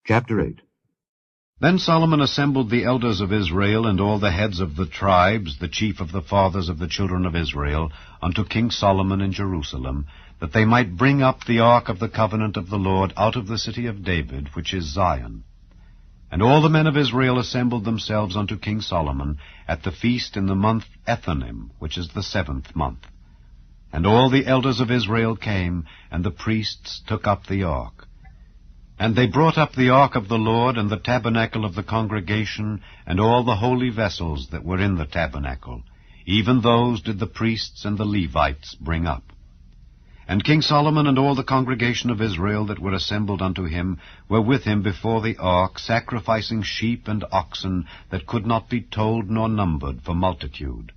Chapter 8. Then Solomon assembled the elders of Israel and all the heads of the tribes, the chief of the fathers of the children of Israel, unto King Solomon in Jerusalem, that they might bring up the ark of the covenant of the Lord out of the city of David, which is Zion. And all the men of Israel assembled themselves unto King Solomon at the feast in the month Ethanim, which is the 7th month. And all the elders of Israel came, and the priests took up the ark. And they brought up the ark of the Lord, and the tabernacle of the congregation, and all the holy vessels that were in the tabernacle. Even those did the priests and the Levites bring up. And King Solomon and all the congregation of Israel that were assembled unto him were with him before the ark, sacrificing sheep and oxen that could not be told nor numbered for multitude.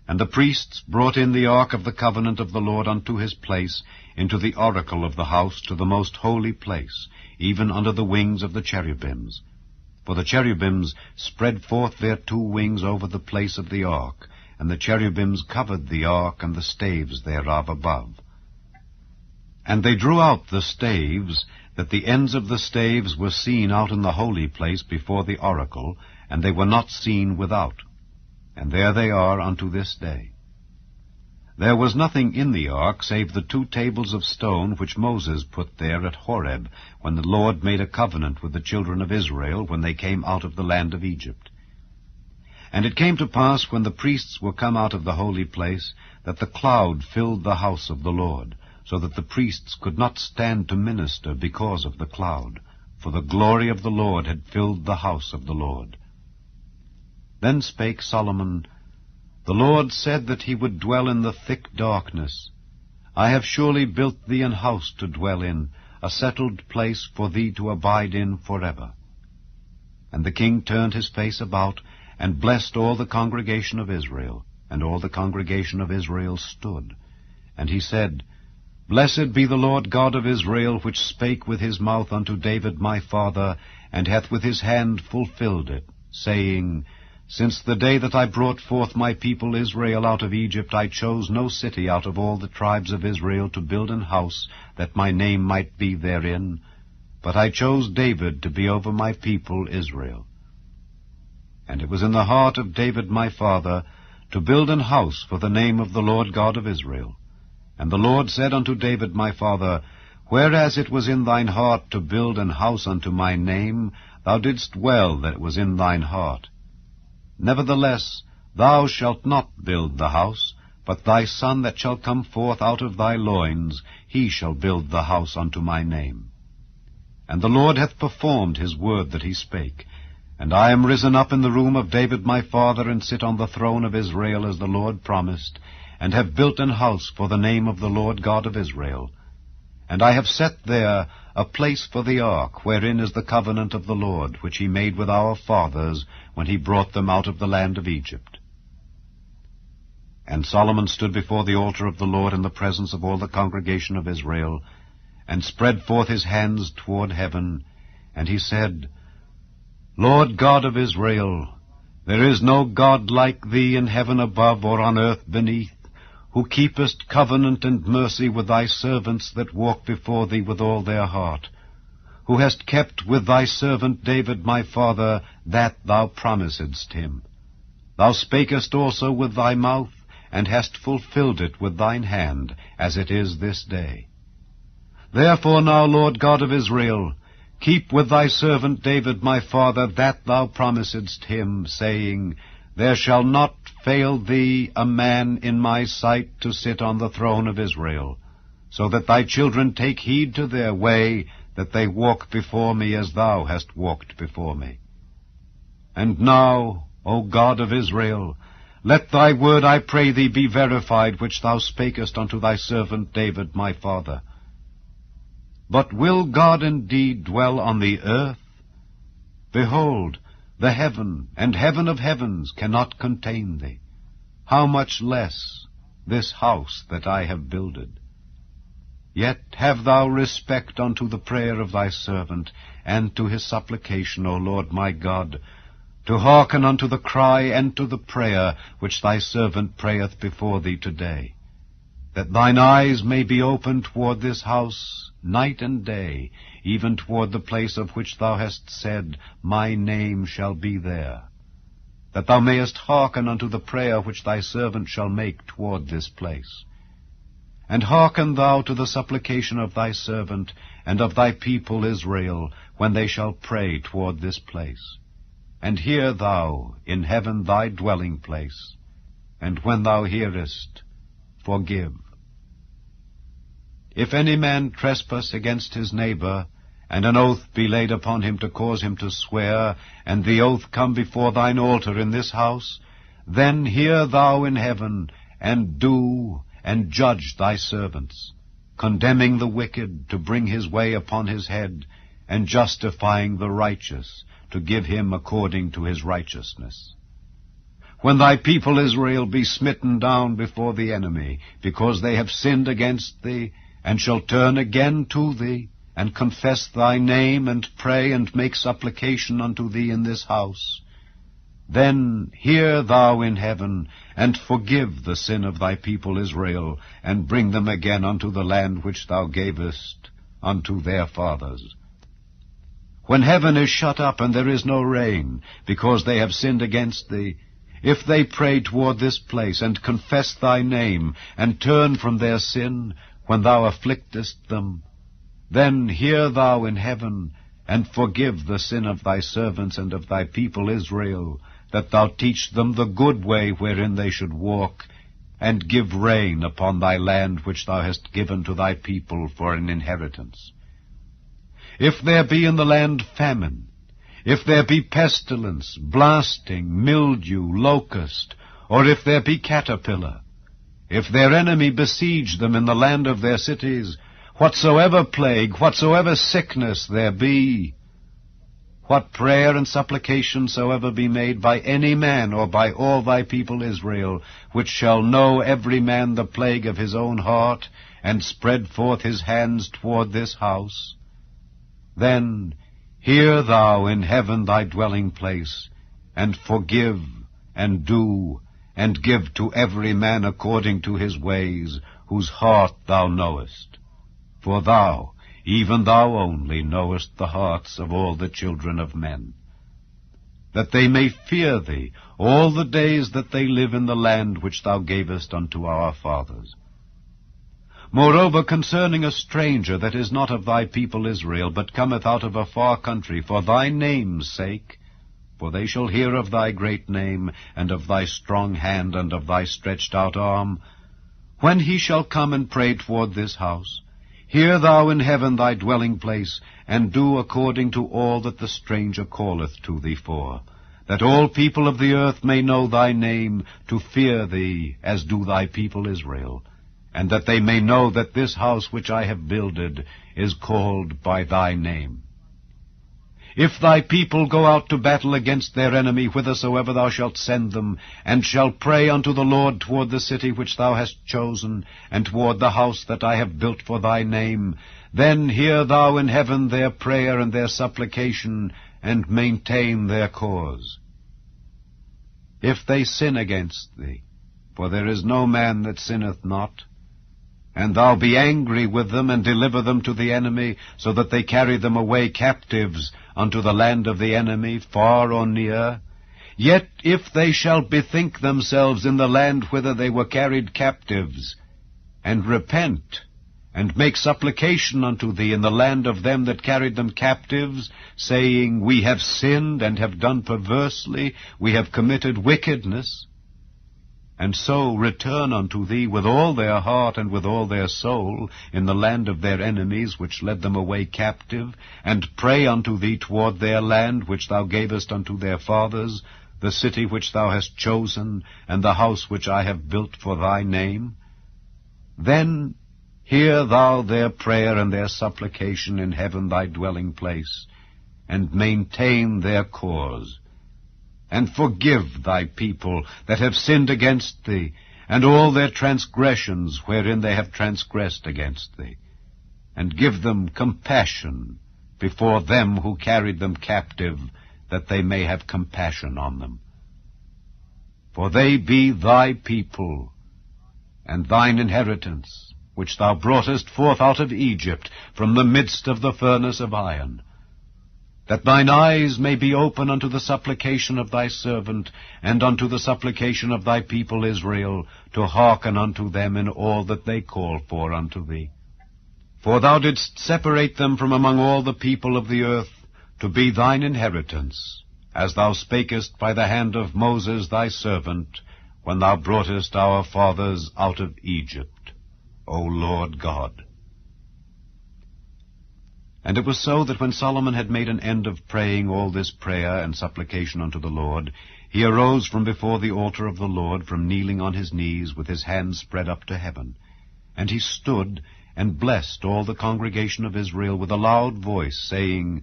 And the priests brought in the ark of the covenant of the Lord unto his place, into the oracle of the house, to the most holy place, even under the wings of the cherubims. For the cherubims spread forth their 2 wings over the place of the ark, and the cherubims covered the ark and the staves thereof above. And they drew out the staves, that the ends of the staves were seen out in the holy place before the oracle, and they were not seen without. And there they are unto this day. There was nothing in the ark save the 2 tables of stone which Moses put there at Horeb, when the Lord made a covenant with the children of Israel when they came out of the land of Egypt. And it came to pass, when the priests were come out of the holy place, that the cloud filled the house of the Lord, so that the priests could not stand to minister because of the cloud, for the glory of the Lord had filled the house of the Lord. Then spake Solomon, The Lord said that he would dwell in the thick darkness. I have surely built thee an house to dwell in, a settled place for thee to abide in forever. And the king turned his face about, and blessed all the congregation of Israel. And all the congregation of Israel stood. And he said, Blessed be the Lord God of Israel, which spake with his mouth unto David my father, and hath with his hand fulfilled it, saying, Since the day that I brought forth my people Israel out of Egypt, I chose no city out of all the tribes of Israel to build an house, that my name might be therein. But I chose David to be over my people Israel. And it was in the heart of David my father to build an house for the name of the Lord God of Israel. And the Lord said unto David my father, Whereas it was in thine heart to build an house unto my name, thou didst well that it was in thine heart. Nevertheless, thou shalt not build the house, but thy son that shall come forth out of thy loins, he shall build the house unto my name. And the Lord hath performed his word that he spake. And I am risen up in the room of David my father, and sit on the throne of Israel as the Lord promised, and have built an house for the name of the Lord God of Israel. And I have set there a place for the ark, wherein is the covenant of the Lord, which he made with our fathers, when he brought them out of the land of Egypt. And Solomon stood before the altar of the Lord in the presence of all the congregation of Israel, and spread forth his hands toward heaven, and he said, Lord God of Israel, there is no God like thee in heaven above or on earth beneath, who keepest covenant and mercy with thy servants that walk before thee with all their heart, who hast kept with thy servant David my father that thou promisedst him. Thou spakest also with thy mouth, and hast fulfilled it with thine hand, as it is this day. Therefore now, Lord God of Israel, keep with thy servant David my father that thou promisedst him, saying, There shall not fail thee a man in my sight to sit on the throne of Israel, so that thy children take heed to their way, that they walk before me as thou hast walked before me. And now, O God of Israel, let thy word, I pray thee, be verified, which thou spakest unto thy servant David my father. But will God indeed dwell on the earth? Behold, the heaven and heaven of heavens cannot contain thee. How much less this house that I have builded? Yet have thou respect unto the prayer of thy servant, and to his supplication, O Lord my God, to hearken unto the cry and to the prayer which thy servant prayeth before thee today. that thine eyes may be opened toward this house night and day, even toward the place of which thou hast said, My name shall be there, that thou mayest hearken unto the prayer which thy servant shall make toward this place. And hearken thou to the supplication of thy servant and of thy people Israel, when they shall pray toward this place. And hear thou in heaven thy dwelling place, and when thou hearest, forgive. If any man trespass against his neighbor, and an oath be laid upon him to cause him to swear, and the oath come before thine altar in this house, then hear thou in heaven, and do and judge thy servants, condemning the wicked to bring his way upon his head, and justifying the righteous to give him according to his righteousness. When thy people Israel be smitten down before the enemy, because they have sinned against thee, and shall turn again to thee, and confess thy name, and pray and make supplication unto thee in this house, then hear thou in heaven, and forgive the sin of thy people Israel, and bring them again unto the land which thou gavest unto their fathers. When heaven is shut up, and there is no rain, because they have sinned against thee, if they pray toward this place, and confess thy name, and turn from their sin, when thou afflictest them, then hear thou in heaven, and forgive the sin of thy servants and of thy people Israel, that thou teach them the good way wherein they should walk, and give rain upon thy land which thou hast given to thy people for an inheritance. If there be in the land famine, if there be pestilence, blasting, mildew, locust, or if there be caterpillar, if their enemy besiege them in the land of their cities, whatsoever plague, whatsoever sickness there be, what prayer and supplication soever be made by any man or by all thy people Israel, which shall know every man the plague of his own heart, and spread forth his hands toward this house, then hear thou in heaven thy dwelling place, and forgive, and do, and give to every man according to his ways, whose heart thou knowest. For thou, even thou only, knowest the hearts of all the children of men, that they may fear thee all the days that they live in the land which thou gavest unto our fathers. Moreover, concerning a stranger that is not of thy people Israel, but cometh out of a far country, for thy name's sake, for they shall hear of thy great name, and of thy strong hand, and of thy stretched out arm, when he shall come and pray toward this house, hear thou in heaven thy dwelling place, and do according to all that the stranger calleth to thee for, that all people of the earth may know thy name, to fear thee, as do thy people Israel, and that they may know that this house which I have builded is called by thy name. If thy people go out to battle against their enemy, whithersoever thou shalt send them, and shall pray unto the Lord toward the city which thou hast chosen, and toward the house that I have built for thy name, then hear thou in heaven their prayer and their supplication, and maintain their cause. If they sin against thee, for there is no man that sinneth not, and thou be angry with them, and deliver them to the enemy, so that they carry them away captives unto the land of the enemy, far or near, yet if they shall bethink themselves in the land whither they were carried captives, and repent, and make supplication unto thee in the land of them that carried them captives, saying, We have sinned, and have done perversely, we have committed wickedness, and so return unto thee with all their heart and with all their soul in the land of their enemies which led them away captive, and pray unto thee toward their land which thou gavest unto their fathers, the city which thou hast chosen, and the house which I have built for thy name, then hear thou their prayer and their supplication in heaven thy dwelling place, and maintain their cause, and forgive thy people that have sinned against thee, and all their transgressions wherein they have transgressed against thee, and give them compassion before them who carried them captive, that they may have compassion on them. For they be thy people, and thine inheritance, which thou broughtest forth out of Egypt from the midst of the furnace of iron, that thine eyes may be open unto the supplication of thy servant, and unto the supplication of thy people Israel, to hearken unto them in all that they call for unto thee. For thou didst separate them from among all the people of the earth, to be thine inheritance, as thou spakest by the hand of Moses thy servant, when thou broughtest our fathers out of Egypt, O Lord God. And it was so that when Solomon had made an end of praying all this prayer and supplication unto the Lord, he arose from before the altar of the Lord, from kneeling on his knees with his hands spread up to heaven. And he stood and blessed all the congregation of Israel with a loud voice, saying,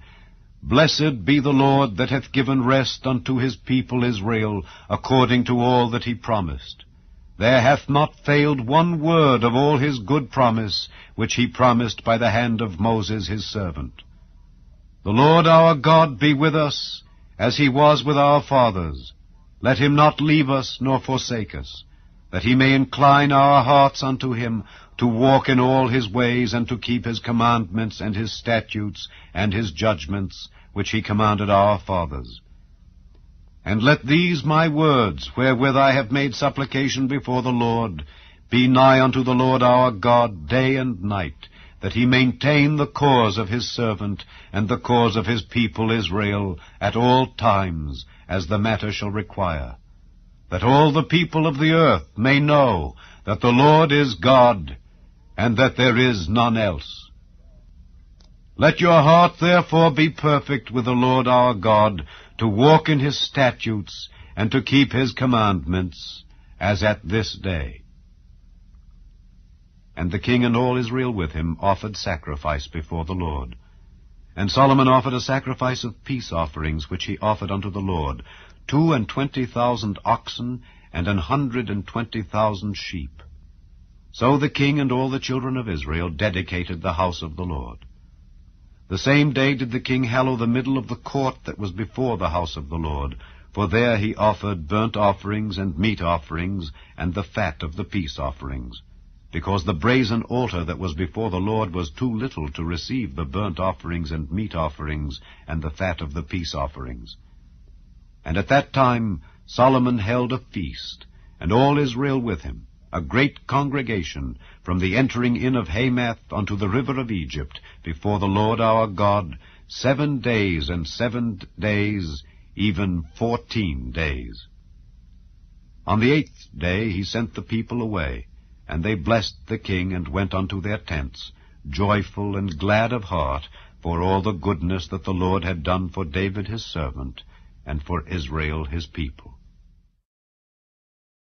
Blessed be the Lord that hath given rest unto his people Israel, according to all that he promised. There hath not failed one word of all his good promise, which he promised by the hand of Moses his servant. The Lord our God be with us, as he was with our fathers. Let him not leave us nor forsake us, that he may incline our hearts unto him, to walk in all his ways, and to keep his commandments, and his statutes, and his judgments, which he commanded our fathers. And let these my words, wherewith I have made supplication before the Lord, be nigh unto the Lord our God day and night, that he maintain the cause of his servant, and the cause of his people Israel, at all times, as the matter shall require, that all the people of the earth may know that the Lord is God, and that there is none else. Let your heart therefore be perfect with the Lord our God, to walk in his statutes, and to keep his commandments, as at this day. And the king and all Israel with him offered sacrifice before the Lord. And Solomon offered a sacrifice of peace offerings, which he offered unto the Lord, 22,000 oxen, and 120,000 sheep. So the king and all the children of Israel dedicated the house of the Lord. The same day did the king hallow the middle of the court that was before the house of the Lord, for there he offered burnt offerings and meat offerings, and the fat of the peace offerings, because the brazen altar that was before the Lord was too little to receive the burnt offerings and meat offerings, and the fat of the peace offerings. And at that time Solomon held a feast, and all Israel with him, a great congregation, from the entering in of Hamath unto the river of Egypt, before the Lord our God, 7 days and 7 days, even 14 days. On the 8th day he sent the people away, and they blessed the king, and went unto their tents, joyful and glad of heart, for all the goodness that the Lord had done for David his servant, and for Israel his people.